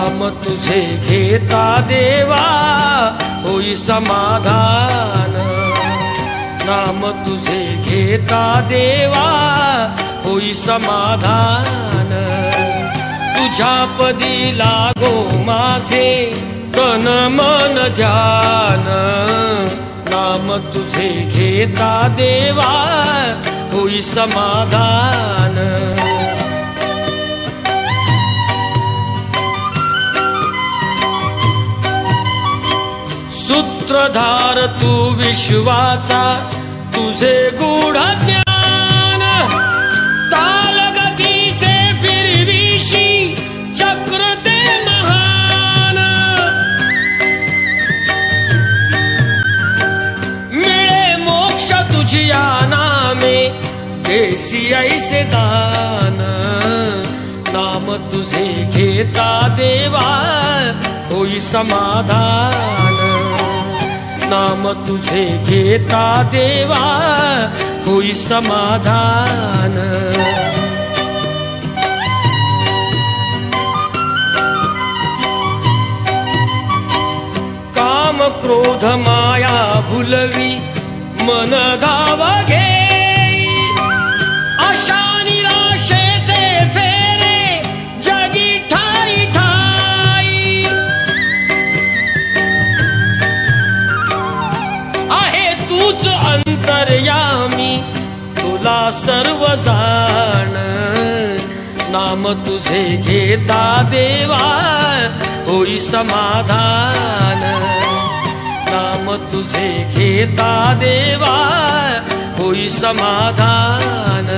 नाम तुझे घेता देवा होई समाधान। नाम तुझे घेता देवा होई समाधान। तुझ्या पदी लागो माझे तन मन ध्यान। नाम तुझे घेता देवा होई समाधान। सूत्रधार तू विश्वाचा तुझे गूढ ज्ञान। तालगतीचे फिरविशी चक्र ते महान। मिळे मोक्ष तुझिया नामे देसी ऐसे दान। नाम तुझे घेता देवा होई समाधान। नाम तुझे घेता देवा होई समाधान। काम क्रोध माया भुलवी मन धावा घेई। आशा निराशेचे फेरे जगी ठाई ठाई। आहे तूच अंतर्यामी तुला सर्व जाण। नाम तुझे घेता देवा होई समाधान। नाम तुझे घेता देवा होई समाधान।